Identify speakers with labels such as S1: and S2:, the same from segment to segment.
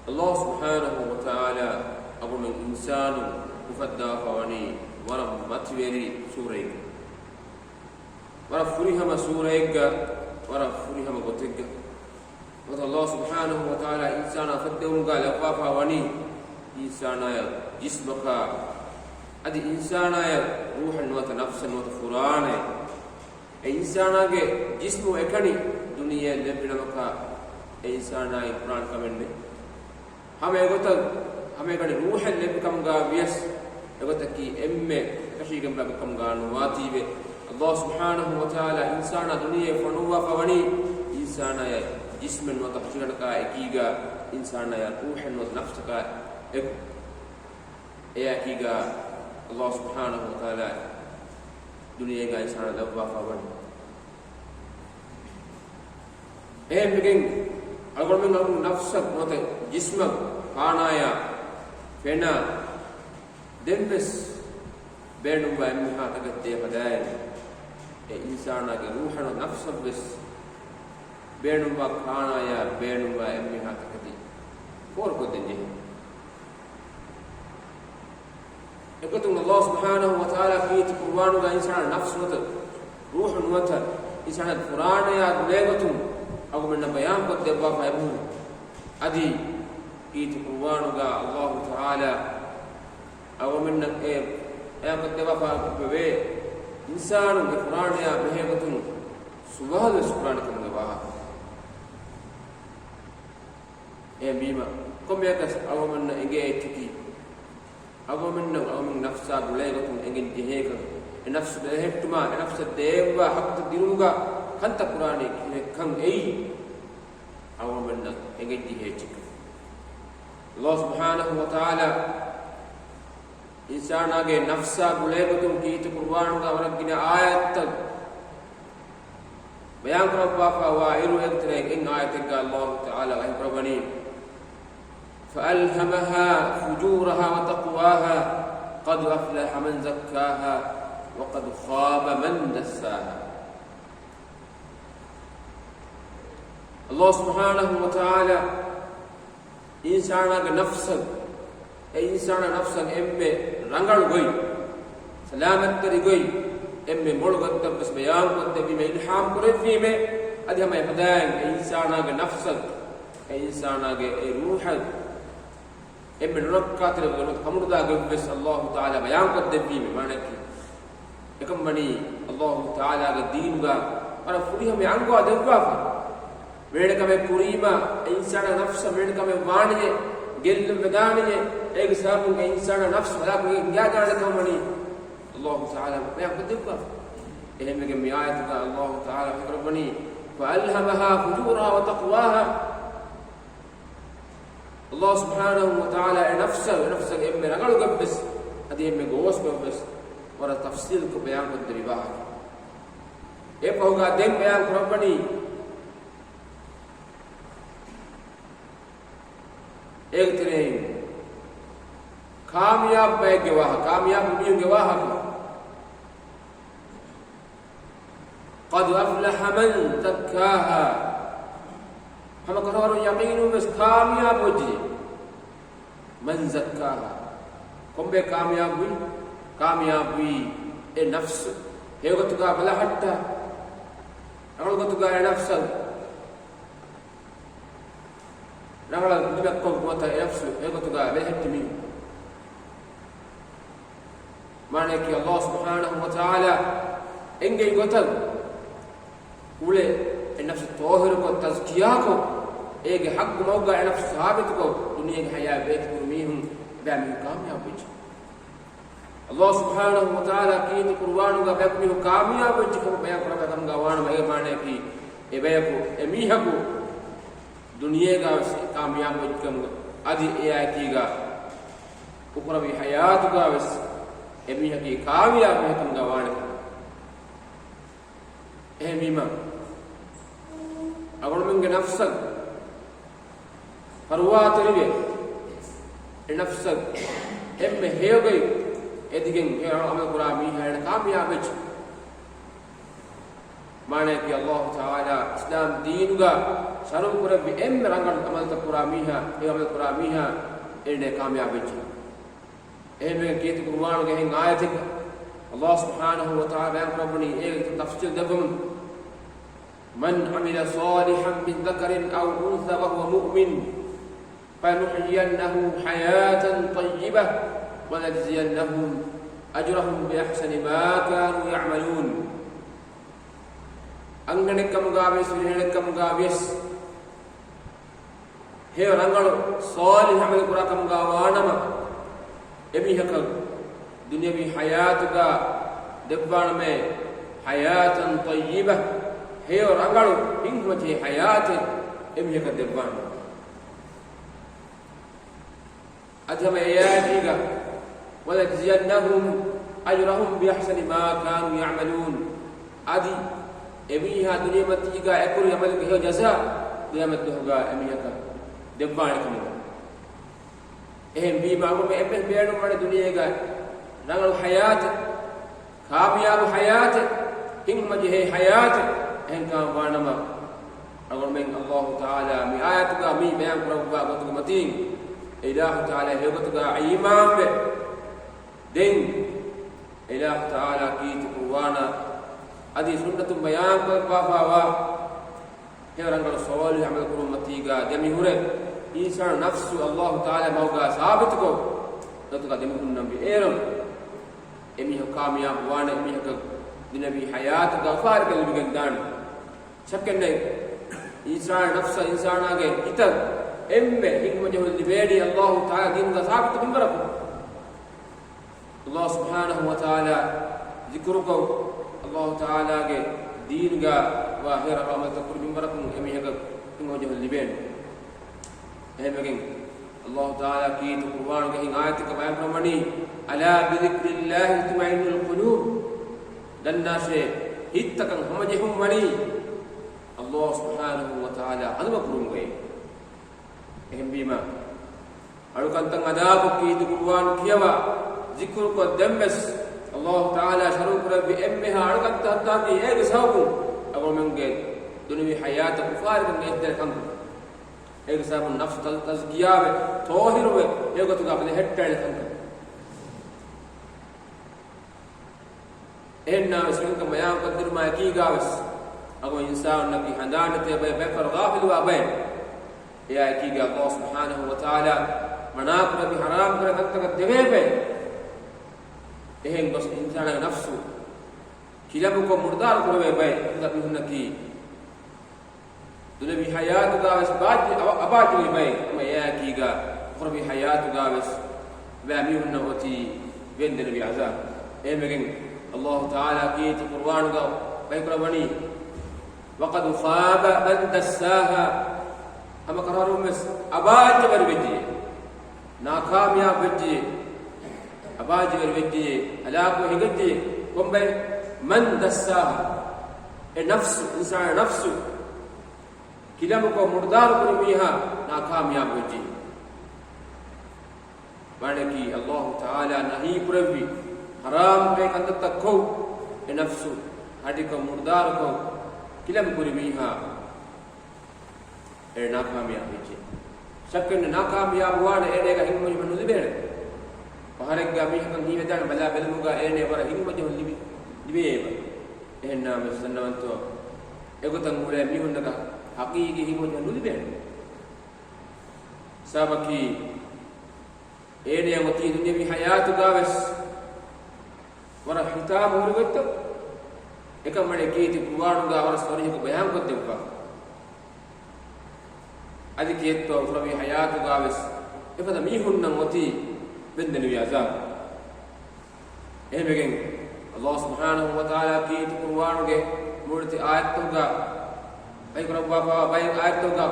S1: الله سبحانه وتعالى أقول من إنسان مفدا فواني ورم متوري سوريك ورم فريهم سوريك ورم فريهم قتيك الله سبحانه وتعالى إنسان فدهم قال أقافا وني إنسان جسمك أدي إنسان روح وتنفس وتفران إنسان جسم إكني دنيا لبنا مكا إنسان قرآن كمنه हमें एगोता हमें कने रूह ले कम गा वियस एगोता की एम्मे कशी कम लग कम गा नुवाती वे अल्लाह सुब्हानहु व तआला इंसान दुनिया फनुवा फवनी इंसान या जिस्म व तहजीर का एकीगा इंसान या रूह व नफ्स का एक एकीगा अल्लाह सुब्हानहु व तआला दुनिया का इंसान लवा फवन ए बिगिन अगर मैं नफ्स मते जिस्म खानाया फेना देंबस बेनुवा एम्हा तगते हदाय ए इंसान के रूह और नफ्स बस बेनुवा खानाया बेनुवा एम्हा तगती और को देंगे एकतुम अल्लाह सुब्हानहु व तआला की कुरान का इंसान नफ्स मत रूह मत इंसान कुरान या दुलेगतुम أقوم من بيان قد دبا فيبون أدي كيت قرآنك الله تعالى أقوم من قد دبا فيبون إنسان القرآن يا بهيبتون سبحان القرآن كم دباها بيما كم يكس أقوم من إنجي تكي أقوم من نفسا بلاغتون إنجي جهيك النفس بهيبتما النفس الديبا حق تدينوغا خنت قرآني كم أي أو من إنجدي هيك الله سبحانه وتعالى إنسان أجي نفسه بلغتهم كي تقربان ورجنا آيات بيان ربنا فوائل يكترك إن آياتك الله تعالى وإبراهيم فألهمها فجورها وتقواها قد أفلح من زكاها وقد خاب من دساها الله سبحانه وتعالى إنسان نفسه إنسان نفسه إمّe رنگل گوي سلامت کري گوي إمّe مول گت بس بيان گت بي میں الہام کرے في میں ادي ہمیں بدائیں إنسان نفسه إنسان روح إمّe رکعت رگت حمدا گبس الله تعالى بيان گت في میں معنی کی එකම මණි الله تعالى دين گا اور پوری ہمیں انگوا دوا वेड़कम पुरीमा इंसान नफ्स वेड़कम वाणिये गेल मेदानिये एक साबु के इंसान नफ्स भला को क्या जाने को मनी अल्लाह ताला मैं बदबा एहम के मियात का अल्लाह ताला रबनी फअलहमहा फुजूरहा व तक़वाहा अल्लाह सुब्हानहु व ताला नफ्स के में रगड़ गबस अदी में गोस गबस और तफसील को बयान को दरिवा ए होगा दिन बयान रबनी एक तरह कामयाब बैग गवाह कामयाब भी गवाह قد أفلح من زكاها हम करोड़ यकीन में कामयाब हो जी من زكاها कौन बे कामयाब हुई ए नफ्स है वो तो का भला हट्टा अगर वो तो का नफ्स نقول لك كم قوة نفسه هيك تقع بهتمي معنى كي الله سبحانه وتعالى إنجي قتل وله النفس الطاهر کو تزكية کو ایک حق موقع نفس ثابت کو دنیا کی حياة بيت برميهم بعمل کامیاب بچ الله سبحانه وتعالى کی قرآن کا بکمی کامیاب بچ کو بیان کرتا ہم گوان میں معنی کی اے بے کو امیہ کو दुनिया का कामयाब कम आदि ए आकीगा ऊपर भी हयात का बस एमी की कामयाब है कम गवान ए मीमा अगर मन के नफ्स परवा तरिवे नफ्स एम में हे गई एदिगन हमें पूरा मी है कामयाब है माने कि अल्लाह ताला इस्लाम दीन का sharu kurabbi emme rangal amal ta kuramiha e amal kuramiha ene kamyab vechi emme kiyatu qur'an ge hen ayatik Allah subhanahu wa ta'ala bayan rabbani e tafsir dabum man amila salihan min dhakarin aw untha wa huwa mu'min fanuhyiyannahu hayatan tayyibah wa najziyannahum ajrahum bi ahsani ma kanu ya'malun angane kam gaves virene kam gaves he rangal salih amal kura kam gawanama emi hakal dunyawi hayatuga debban me hayatan tayyibah he rangal hingmati hayate emi hakal debban adhama ayatiga wala tajziyannahum ajrahum bi ahsani ma kanu ya'malun adi emiha dunia matiga ekor amal ke jaza qiyamat doga emiha ka debban kam ehem bi ma me ebe beenu mane dunia ga rangal hayat kamyab hayat hingma je hayat en ka wanama agar men Allah taala mi ayat ga mi bayan kurabba gotu matin ilah taala he gotu ga imam be den ilah taala ki qur'ana adi sunnatum bayan ko bafawa herangal sawali amal kurum matiga demi hure insan nafsu Allah taala mauga sabit ko to ka demi kun nabi eram emi ho kamyab wana emi ho dinabi hayat ga far gal bigandan chakkenne insan nafsa insana ge ital emme hikma je libedi Allah taala din ga sabit bimbaraku Allah subhanahu wa taala zikruko Allah taala ge deen ga wa hera ramal takur bimbarakum emi haga tingo je liben ehmegen Allah taala ki to qur'an ge ayat ka bayan pramani ala bi dhikrillah tumainul qulub dan nase hittakan hamajehum mani Allah subhanahu wa taala adwa kurum ge ehem bima alukan tang adab ki to qur'an kiyawa zikr ko dambes Allah taala sharu kurabbi emmeha alukan tahta ki eg sabu ago menge dunyawi hayat kufar ge eder kan eg sabu nafs tazkiyawe tohirwe ego to apne hettale kan enna isrin ka bayan qadir ma ki gawas ago insan nabi handanate be befar ghafil wa bay ya ki ga Allah subhanahu wa taala manak nabi haram kar kan tak deve be ehem bas insana nafsu kilabu ko murdar ko be bay nabi hunki dunabi hayat ga was baaj abaji bay ma ya ki ga qurbi hayat ga was ba mi hunna oti bende nabi azab emegen Allah taala ki qur'an ga bay ko bani waqad khaba man dassaha ama qararum mes abaaj bar beji na kamyab beji abaji bar beji ala ko higati kombe man dassaha e nafsu insan nafsu kilamu ko murdar ko miha na kamyab beji banaki Allah taala nahi puravi haram be kandatta ko e nafsu hadi ko murdar ko kilam ko miha e na kamyab beji sakkan na kamyab wana ene ga himmo manu libere paharek ga mi kan ni wedan bala belmuga ene wara himmo je libi libeba enna mesannawanto ego tangure mi hunnaga haqiqi himmo je libere sabaki ene amati dunyawi hayatu gaves wara hitam urugotto ekamane kiti qur'an ga wara sori ko bayan ko debba adi kietto ufrawi hayatu gaves efada mi hunna moti bendenu yazab ehmegen Allah subhanahu wa taala ki qur'an ge murti ayat to ga ay korba ba bay ayat to ga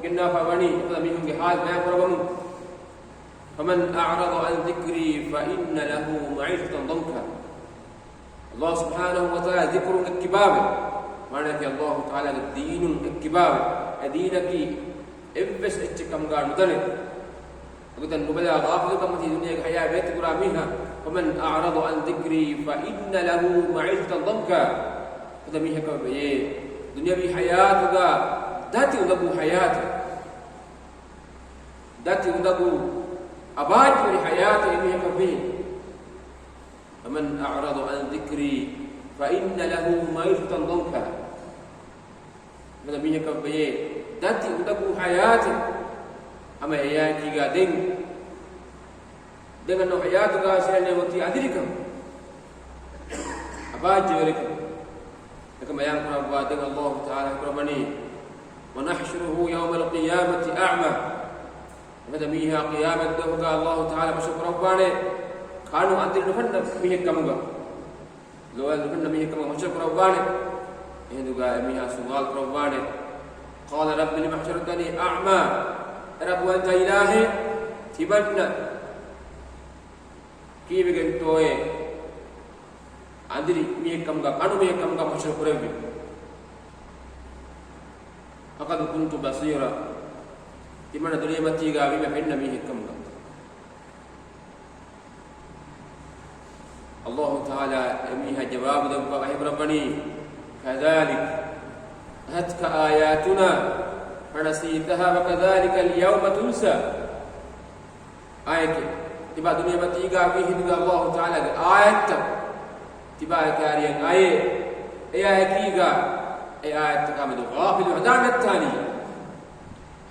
S1: kinna fa bani efada mi hunge hal bayan korbamu faman a'rada an dhikri fa inna lahu ma'ishatan danka Allah subhanahu wa taala dhikrun kibab mana ki Allah taala dinun kibab adinaki ebbes etchikam ga nudane agutan nubala ghafil kam ti dunya ga haya bet quramiha faman a'rada an dhikri fa inna lahu ma'ishatan danka kadami haka be dunya bi hayat ga dati udagu hayata dati udagu abadi wal hayata imi kabi man a'rada an dhikri fa inna lahu ma'ishatan dhanka mana mi kabi dati udagu hayata ama ayaki ga dengan no hayatu ga sene wati adirikam abadi wal كما ينقل بعد الله تعالى كرمني ونحشره يوم القيامة أعمى ماذا ميها قيامة دوكا الله تعالى بشكر رباني كانوا أدري نفن ميه كمغا لو نفن ميه كمغا بشكر رباني يهدوكا ميها سؤال رباني قال رب لما حشرتني أعمى رب وأنت إلهي تبنى كيف قلتوه andiri mi kamga kanu mi kamga mashal kurebi akad kuntu basira dimana dunia mati ga mi penna mi kamga Allah taala miha jawab dan fa rabbani kadhalik hatka ayatuna fanasitaha wa kadhalika al-yawma tunsa ayat tiba dunia mati ga mi hidga Allah taala ayat تبارك يا آية آية كيغا آية تكامل غافل وعدان الثاني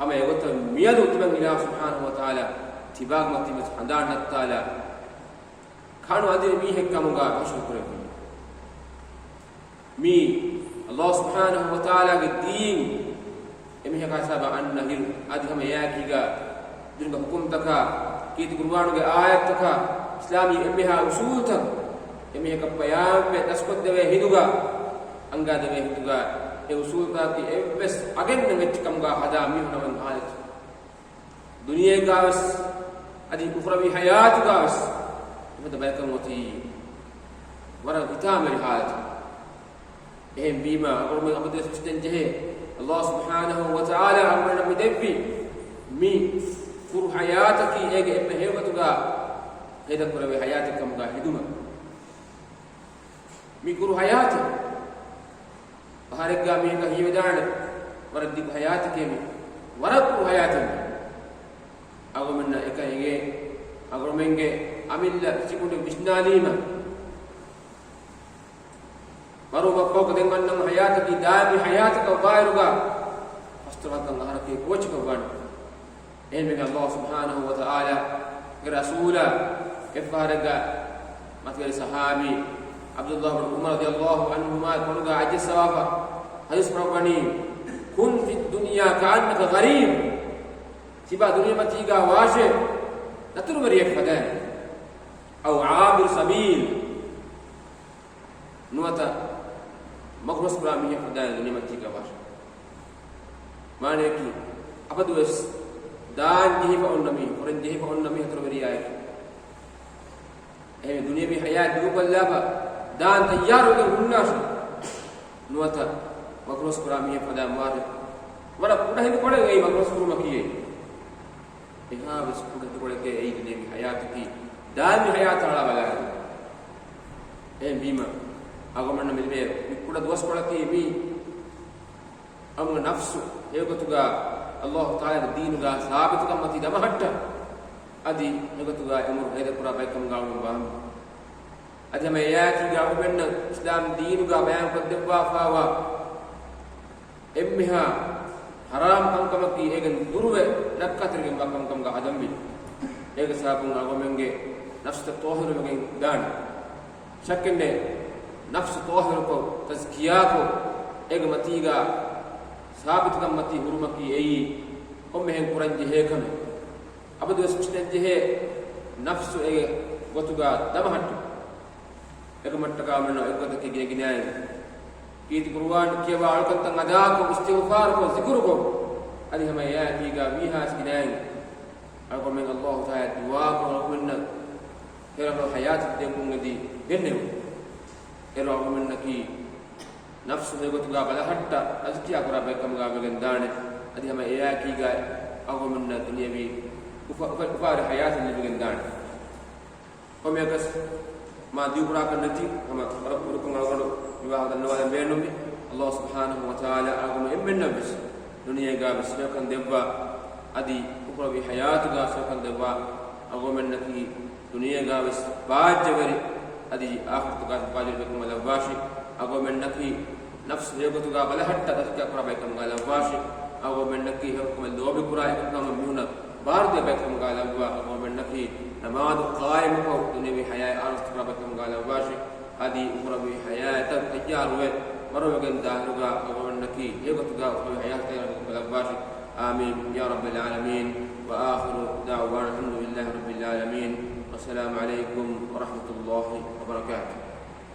S1: أما يقول ميادو تبان الله سبحانه وتعالى تباق متبت عدان التالى كانوا أدري ميه كمغا بشكر مي الله سبحانه وتعالى الدين إميه كاسابا أنه أدهم يا كيغا دين حكومتك كيت قربانك آياتك إسلامي إميها أصولتك emi kapayam be taskot dewe hiduga anga dewe hiduga e usul ta ki ebes agen ne chikam ga hada mi naman halit duniya gawas adi ukhrawi hayat gawas mata bayakam wati wara kitamel halit ehem bima or me abde susten jehe Allah subhanahu wa ta'ala amana midebbi mi kur hayataki ege emme hewatuga heda kurawi hayatakam ga hiduma mikuru hayati harga mi ka hiwedana waraddi hayati kemi warakku hayati agomna ekayge agomenge amilla sikunde bisnalima maru bakko dengan nang hayati ki dami hayati ka bayruga astratan harake koch ka ban emme Allah subhanahu wa ta'ala rasula kefarga matgal sahabi Abdullah bin Umar radhiyallahu anhuma qala ajis sawafa hadis rabbani kun fid dunya ka'annaka gharib siba dunia mati ga washe natur bariyak fadan aw abir sabil nuata makros brahmi fadan dunia mati ga washe mane ki apa dues dan jehi pa onnami oren jehi pa onnami natur bariyak dunia bi hayat du ballaba dan tayar dengan hunnas nuata makros kurami pada mar wala kuda hindi pade ngai makros kurma kiye eha bes kuda tole ke ei dine hayat ki dami hayat ala bala bima agomanna milbe kuda dos kola ki mi amna nafsu egotuga Allah taala din ga sabit kam mati dama hatta adi egotuga emur hede pura baikam gaum bam adama yaki ga ubenna islam dinu ga bayan koddewa fawa emmiha haram kam ki egen durwe nakkatir ge kam ga adambi ega sabun ga gomenge nafs ta tohir ge dan shakkende nafs tohir ko tazkiya ko ega matiga sabit kam mati hurma ki ei omme hen kuranji he kame abadu suchten je he nafsu ege gotuga damahattu එක මට්ටකම වෙන එකද කිගේ ගිනායි කීති කුර්ආන් කියවා අල්කන්තන් අදා को इस्तिग़फ़ार को ज़िक्र को अदि हमें या कीगा विहास गिनाई अको में अल्लाह ताला दुआ को मिन्न हेरा हयात दे कुंगदी देने हेरा को मिन्न की नफ्स में गोतगा बला हट्टा अज़किया करा बेकम गा बेगंदाने अदि हमें या कीगा अको मिन्न दुनिया भी उफार हयात ने बेगंदाने को में कस ma diukurakan nanti kama para puru pengawalan wiwa dan nawa benumi Allah subhanahu wa ta'ala agama emmen nabis دنيا غا بسيكن دبا ادي اخرى بحياه غا سكن دبا اغو من نكي دنيا غا بس باج جبري ادي اخر غا باج بكم لباشي اغو من نكي نفس يغت غا بل حتى تذكر قرا بكم لباشي اغو من نكي حكم لو بقرا كم ميونا بارد بكم قال ابوا اغو من نكي نماذ قائم کو دنیا بحياه ارض قرا بكم قال لباشي ادي اخرى بحياه تجار مرة داهرغا ومنكي يغتغا وحياتك لباشي آمين يا رب العالمين. وآخر دعوانا الحمد لله رب العالمين والسلام عليكم ورحمة الله وبركاته.